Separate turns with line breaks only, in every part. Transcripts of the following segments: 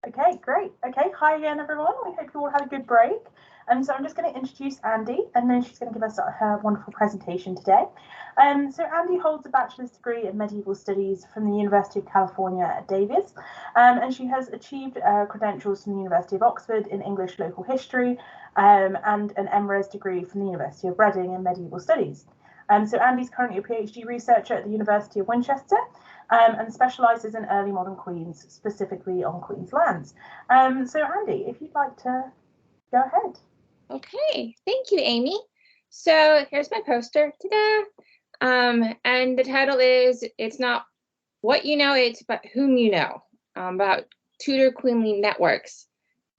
Okay, great. Okay, hi again, everyone. We hope you all had a good break. So I'm just going to introduce Andy, and then she's going to give us her wonderful presentation today. So Andy holds a bachelor's degree in medieval studies from the University of California at Davis, and she has achieved credentials from the University of Oxford in English local history, and an MRes degree from the University of Reading in medieval studies. So Andy's currently a PhD researcher at the University of Winchester, and specialises in early modern queens, specifically on Queen's lands. So Andy, if you'd like to go ahead.
Okay, thank you, Amy. So here's my poster, ta-da! And the title is, it's not what you know, it's but whom you know, about Tudor queenly networks.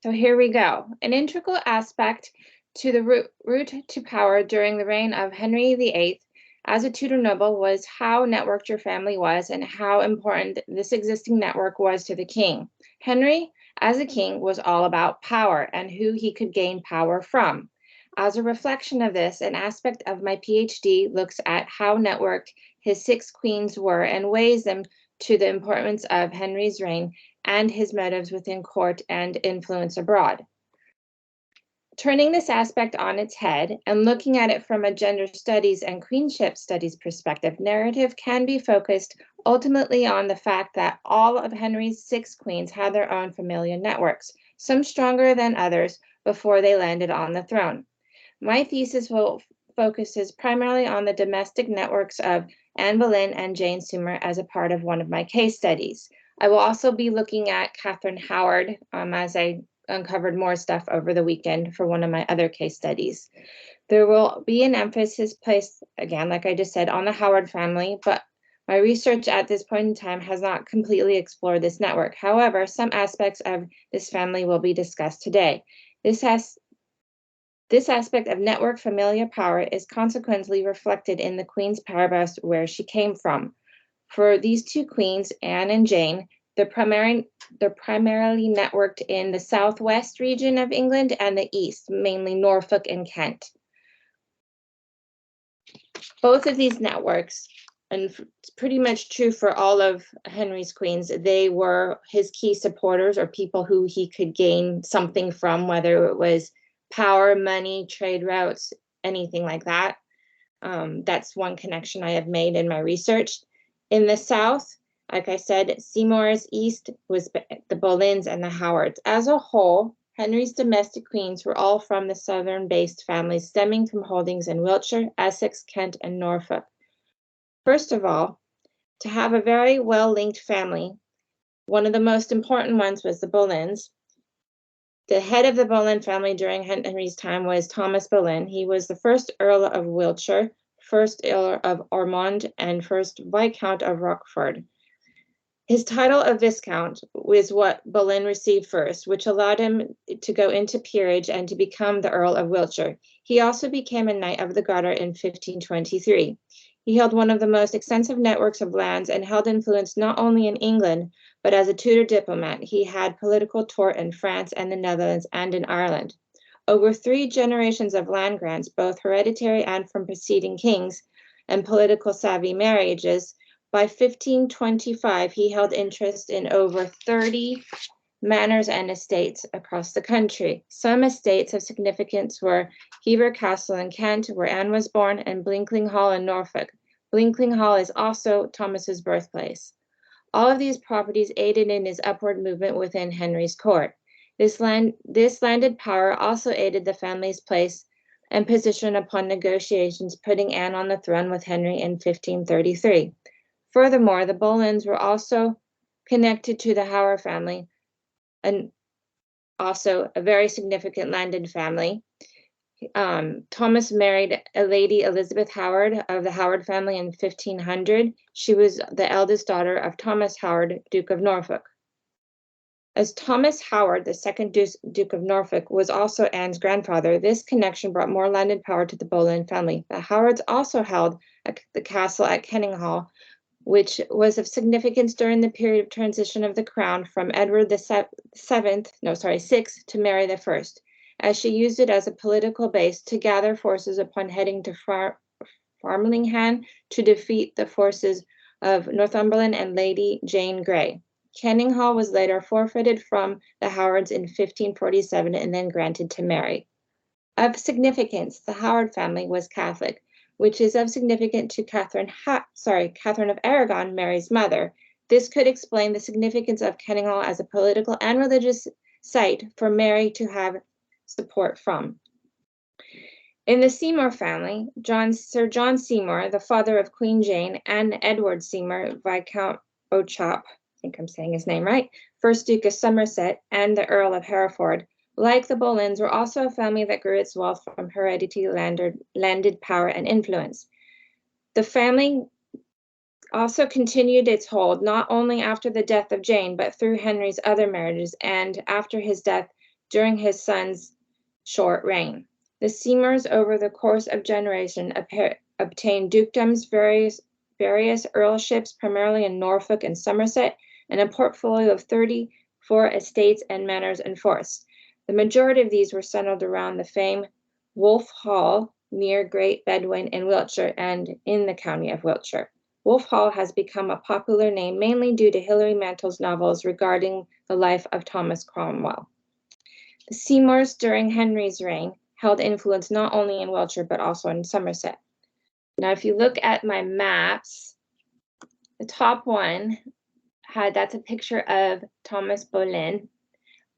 So here we go. An integral aspect to the route to power during the reign of Henry VIII as a Tudor noble was how networked your family was and how important this existing network was to the king. Henry, as a king, was all about power and who he could gain power from. As a reflection of this, an aspect of my PhD looks at how networked his 6 queens were and weighs them to the importance of Henry's reign and his motives within court and influence abroad. Turning this aspect on its head and looking at it from a gender studies and queenship studies perspective, narrative can be focused ultimately on the fact that all of Henry's 6 queens had their own familial networks, some stronger than others before they landed on the throne. My thesis focuses primarily on the domestic networks of Anne Boleyn and Jane Seymour as a part of one of my case studies. I will also be looking at Catherine Howard as I uncovered more stuff over the weekend for one of my other case studies. There will be an emphasis placed, again, like I just said, on the Howard family, but my research at this point in time has not completely explored this network. However, some aspects of this family will be discussed today. This aspect of network familial power is consequently reflected in the Queen's paragraphs where she came from. For these 2 queens, Anne and Jane, they're primarily networked in the southwest region of England and the east, mainly Norfolk and Kent. Both of these networks, and it's pretty much true for all of Henry's queens, they were his key supporters or people who he could gain something from, whether it was power, money, trade routes, anything like that. That's one connection I have made in my research. In the south, like I said, Seymour's east was the Boleyns and the Howards. As a whole, Henry's domestic queens were all from the southern-based families stemming from holdings in Wiltshire, Essex, Kent, and Norfolk. First of all, to have a very well-linked family, one of the most important ones was the Boleyns. The head of the Boleyn family during Henry's time was Thomas Boleyn. He was the first Earl of Wiltshire, first Earl of Ormond, and first Viscount of Rochford. His title of Viscount was what Boleyn received first, which allowed him to go into peerage and to become the Earl of Wiltshire. He also became a Knight of the Garter in 1523. He held one of the most extensive networks of lands and held influence not only in England, but as a Tudor diplomat. He had political tour in France and the Netherlands and in Ireland. Over 3 generations of land grants, both hereditary and from preceding kings, and political savvy marriages, by 1525, he held interest in over 30 manors and estates across the country. Some estates of significance were Hever Castle in Kent, where Anne was born, and Blinkling Hall in Norfolk. Blinkling Hall is also Thomas's birthplace. All of these properties aided in his upward movement within Henry's court. This landed power also aided the family's place and position upon negotiations, putting Anne on the throne with Henry in 1533. Furthermore, the Boleyns were also connected to the Howard family, and also a very significant landed family. Thomas married a lady, Elizabeth Howard, of the Howard family in 1500. She was the eldest daughter of Thomas Howard, Duke of Norfolk. As Thomas Howard, the second Duke of Norfolk, was also Anne's grandfather, this connection brought more landed power to the Boleyn family. The Howards also held the castle at Kenninghall, which was of significance during the period of transition of the crown from Edward VI to Mary I, as she used it as a political base to gather forces upon heading to Farmlingham to defeat the forces of Northumberland and Lady Jane Grey. Canning Hall was later forfeited from the Howards in 1547 and then granted to Mary. Of significance, the Howard family was Catholic, which is of significance to Catherine of Aragon, Mary's mother. This could explain the significance of Canning Hall as a political and religious site for Mary to have support from. In the Seymour family, Sir John Seymour, the father of Queen Jane, and Edward Seymour, Viscount Beauchamp, I think I'm saying his name right, first Duke of Somerset, and the Earl of Hereford, like the Boleyns, were also a family that grew its wealth from heredity, landed power, and influence. The family also continued its hold not only after the death of Jane, but through Henry's other marriages and after his death during his son's short reign. The Seymours, over the course of generations, obtained dukedoms, various earlships, primarily in Norfolk and Somerset, and a portfolio of 34 estates and manors enforced. The majority of these were settled around the famed Wolf Hall near Great Bedwin in Wiltshire and in the county of Wiltshire. Wolf Hall has become a popular name mainly due to Hilary Mantel's novels regarding the life of Thomas Cromwell. The Seymours during Henry's reign held influence not only in Wiltshire but also in Somerset. Now, if you look at my maps, the top one that's a picture of Thomas Boleyn.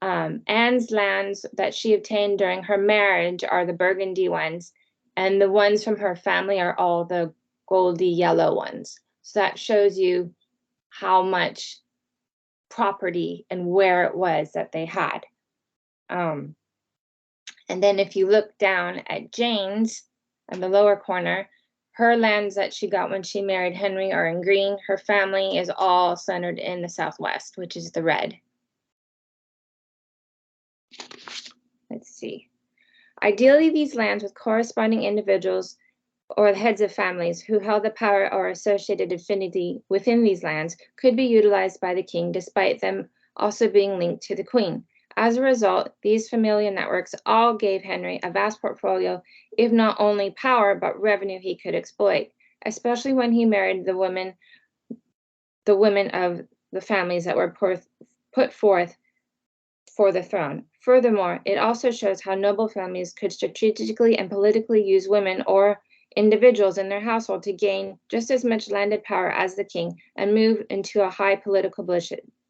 Anne's lands that she obtained during her marriage are the burgundy ones, and the ones from her family are all the goldy yellow ones. So that shows you how much property and where it was that they had. And then if you look down at Jane's in the lower corner, her lands that she got when she married Henry are in green. Her family is all centered in the southwest, which is the red. Let's see. Ideally, these lands with corresponding individuals or the heads of families who held the power or associated affinity within these lands could be utilized by the king, despite them also being linked to the queen. As a result, these familial networks all gave Henry a vast portfolio, if not only power, but revenue he could exploit, especially when he married the women of the families that were put forth for the throne. Furthermore, it also shows how noble families could strategically and politically use women or individuals in their household to gain just as much landed power as the king and move into a high political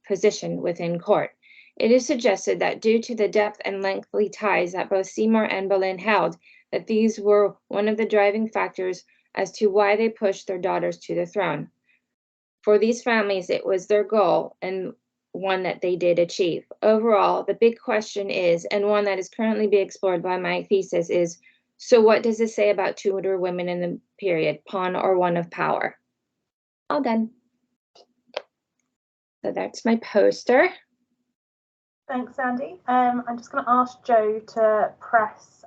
position within court. It is suggested that due to the depth and lengthy ties that both Seymour and Boleyn held, that these were one of the driving factors as to why they pushed their daughters to the throne. For these families, it was their goal and one that they did achieve. Overall, the big question is, and one that is currently being explored by my thesis, is, so what does this say about Tudor women in the period, pawn or one of power? All done. So that's my poster.
Thanks, Andy. I'm just going to ask Joe to press